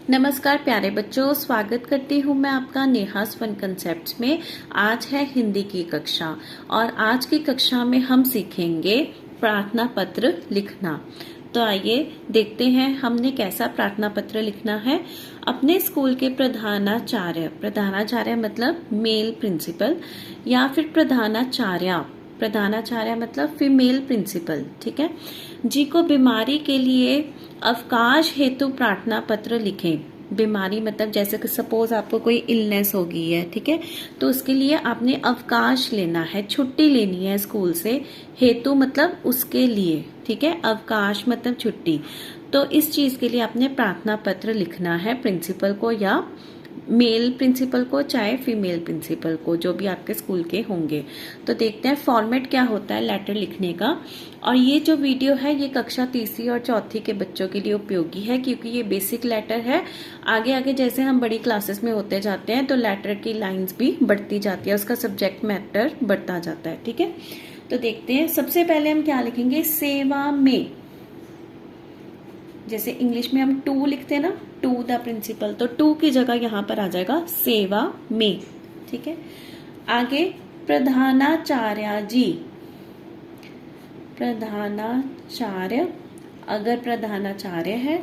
नमस्कार प्यारे बच्चों, स्वागत करती हूँ मैं आपका नेहास फन कंसेप्ट्स में। आज है हिंदी की कक्षा और आज की कक्षा में हम सीखेंगे प्रार्थना पत्र लिखना। तो आइए देखते हैं हमने कैसा प्रार्थना पत्र लिखना है। अपने स्कूल के प्रधानाचार्य मतलब मेल प्रिंसिपल या फिर प्रधानाचार्य मतलब फीमेल प्रिंसिपल, ठीक है जी को बीमारी के लिए अवकाश हेतु प्रार्थना पत्र लिखें। बीमारी मतलब जैसे कि सपोज आपको कोई इलनेस हो गई है, ठीक है, तो उसके लिए आपने अवकाश लेना है, छुट्टी लेनी है स्कूल से। हेतु मतलब उसके लिए, ठीक है, अवकाश मतलब छुट्टी। तो इस चीज के लिए आपने प्रार्थना पत्र लिखना है प्रिंसिपल को, या मेल प्रिंसिपल को चाहे फीमेल प्रिंसिपल को, जो भी आपके स्कूल के होंगे। तो देखते हैं फॉर्मेट क्या होता है लेटर लिखने का। और ये जो वीडियो है ये कक्षा तीसरी और चौथी के बच्चों के लिए उपयोगी है, क्योंकि ये बेसिक लेटर है। आगे आगे जैसे हम बड़ी क्लासेस में होते जाते हैं तो लेटर की लाइंस भी बढ़ती जाती है, उसका सब्जेक्ट मैटर बढ़ता जाता है, ठीक है। तो देखते हैं, सबसे पहले हम क्या लिखेंगे, सेवा में। जैसे इंग्लिश में हम टू लिखते हैं ना, टू द प्रिंसिपल, तो टू की जगह यहां पर आ जाएगा सेवा में, ठीक है। आगे प्रधानाचार्य जी, प्रधानाचार्य, अगर प्रधानाचार्य है,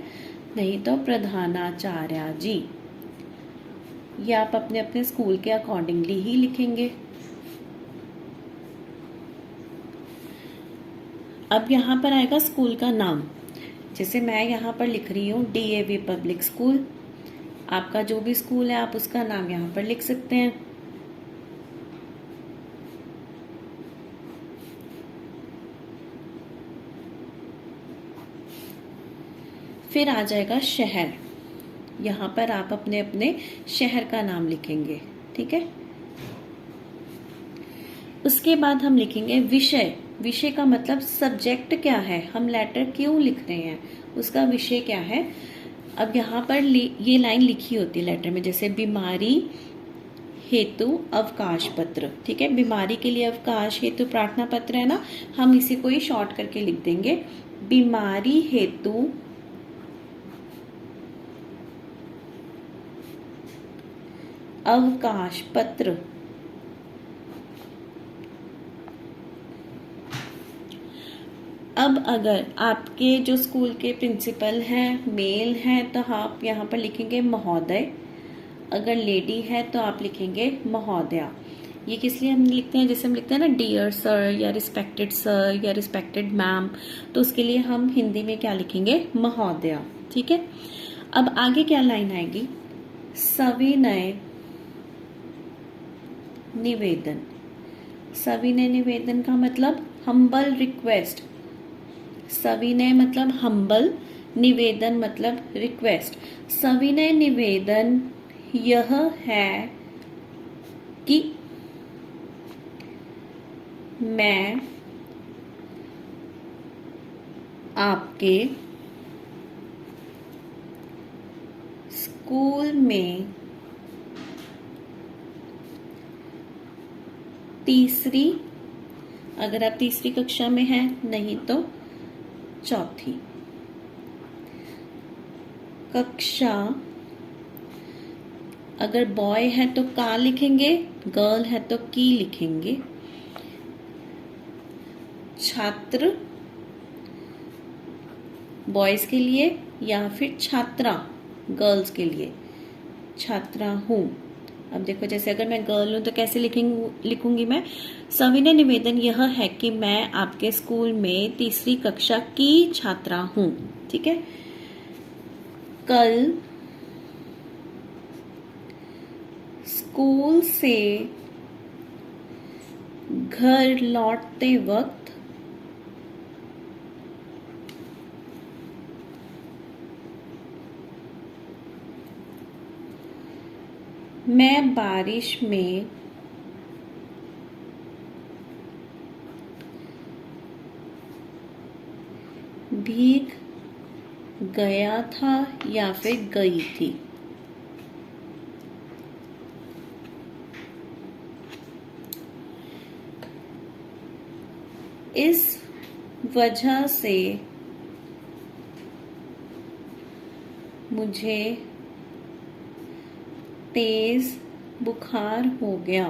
नहीं तो प्रधानाचार्य जी। ये आप अपने अपने स्कूल के अकॉर्डिंगली ही लिखेंगे। अब यहां पर आएगा स्कूल का नाम। जैसे मैं यहाँ पर लिख रही हूँ DAV पब्लिक स्कूल। आपका जो भी स्कूल है आप उसका नाम यहाँ पर लिख सकते हैं। फिर आ जाएगा शहर। यहाँ पर आप अपने अपने शहर का नाम लिखेंगे, ठीक है। उसके बाद हम लिखेंगे विषय। विषय का मतलब सब्जेक्ट क्या है, हम लेटर क्यों लिख रहे हैं, उसका विषय क्या है। अब यहाँ पर ये लाइन लिखी होती है लेटर में, जैसे बीमारी हेतु अवकाश पत्र, ठीक है। बीमारी के लिए अवकाश हेतु प्रार्थना पत्र है ना, हम इसी को ही शॉर्ट करके लिख देंगे, बीमारी हेतु अवकाश पत्र। अब अगर आपके जो स्कूल के प्रिंसिपल हैं मेल हैं तो आप यहाँ पर लिखेंगे महोदय। अगर लेडी है तो आप लिखेंगे महोदया। ये किस लिए हम लिखते हैं, जैसे हम लिखते हैं ना डियर सर या रिस्पेक्टेड मैम, तो उसके लिए हम हिंदी में क्या लिखेंगे, महोदया, ठीक है। अब आगे क्या लाइन आएगी, सविनय निवेदन। सविनय निवेदन का मतलब हम्बल रिक्वेस्ट। सविनय मतलब हम्बल, निवेदन मतलब रिक्वेस्ट। सविनय निवेदन यह है कि मैं आपके स्कूल में तीसरी, अगर आप तीसरी कक्षा में हैं, नहीं तो चौथी कक्षा। अगर बॉय है तो का लिखेंगे, गर्ल है तो की लिखेंगे। छात्र बॉयज के लिए, या फिर छात्रा गर्ल्स के लिए, छात्रा हूं। अब देखो, जैसे अगर मैं गर्ल हूं तो कैसे लिखूंगी मैं, सविनय निवेदन यह है कि मैं आपके स्कूल में तीसरी कक्षा की छात्रा हूं, ठीक है। कल स्कूल से घर लौटते वक्त मैं बारिश में भीग गया था या फिर गई थी। इस वजह से मुझे तेज बुखार हो गया।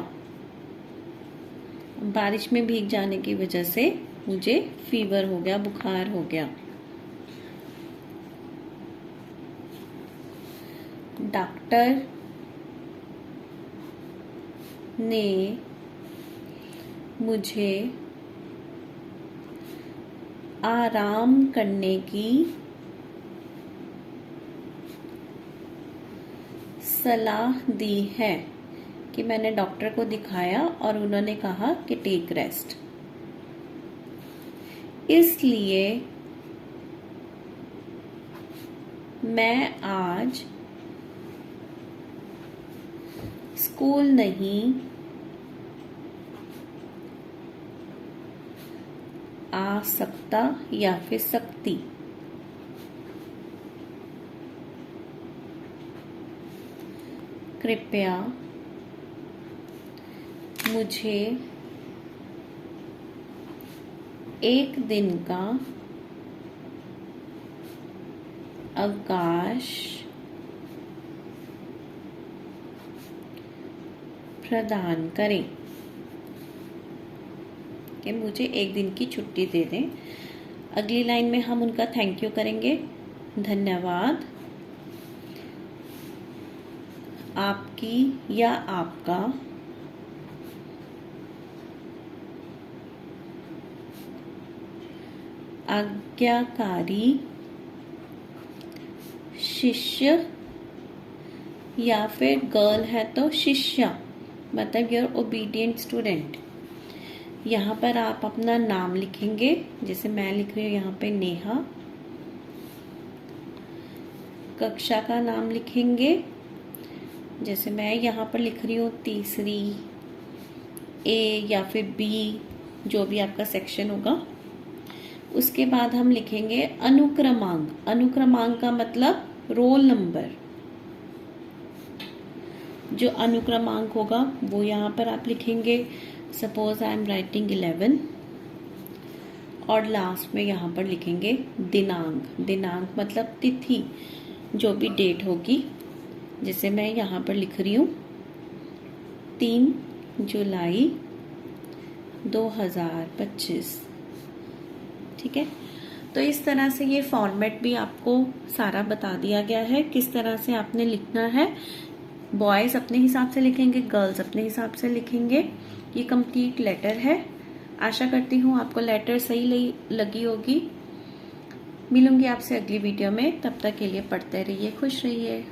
बारिश में भीग जाने की वजह से मुझे फीवर हो गया, बुखार हो गया। डॉक्टर ने मुझे आराम करने की सलाह दी है, कि मैंने डॉक्टर को दिखाया और उन्होंने कहा कि टेक रेस्ट। इसलिए मैं आज स्कूल नहीं आ सकता या फिर सकती। कृपया मुझे एक दिन का अवकाश प्रदान करें, कि मुझे एक दिन की छुट्टी दे दें। अगली लाइन में हम उनका थैंक यू करेंगे। धन्यवाद, आपकी या आपका आज्ञाकारी शिष्य, या फिर गर्ल है तो शिष्या, मतलब योर ओबीडियंट स्टूडेंट। यहाँ पर आप अपना नाम लिखेंगे, जैसे मैं लिख रही हूँ यहाँ पे नेहा। कक्षा का नाम लिखेंगे, जैसे मैं यहाँ पर लिख रही हूँ तीसरी ए या फिर बी, जो भी आपका सेक्शन होगा। उसके बाद हम लिखेंगे अनुक्रमांक। अनुक्रमांक का मतलब रोल नंबर। जो अनुक्रमांक होगा वो यहाँ पर आप लिखेंगे। सपोज आई एम राइटिंग 11, और लास्ट में यहाँ पर लिखेंगे दिनांक। दिनांक मतलब तिथि, जो भी डेट होगी। जैसे मैं यहाँ पर लिख रही हूँ 3 जुलाई 2025। ठीक है, तो इस तरह से ये फॉर्मेट भी आपको सारा बता दिया गया है, किस तरह से आपने लिखना है। बॉयज अपने हिसाब से लिखेंगे, गर्ल्स अपने हिसाब से लिखेंगे। ये कंप्लीट लेटर है। आशा करती हूँ आपको लेटर सही लगी होगी। मिलूंगी आपसे अगली वीडियो में, तब तक के लिए पढ़ते रहिए, खुश रहिए।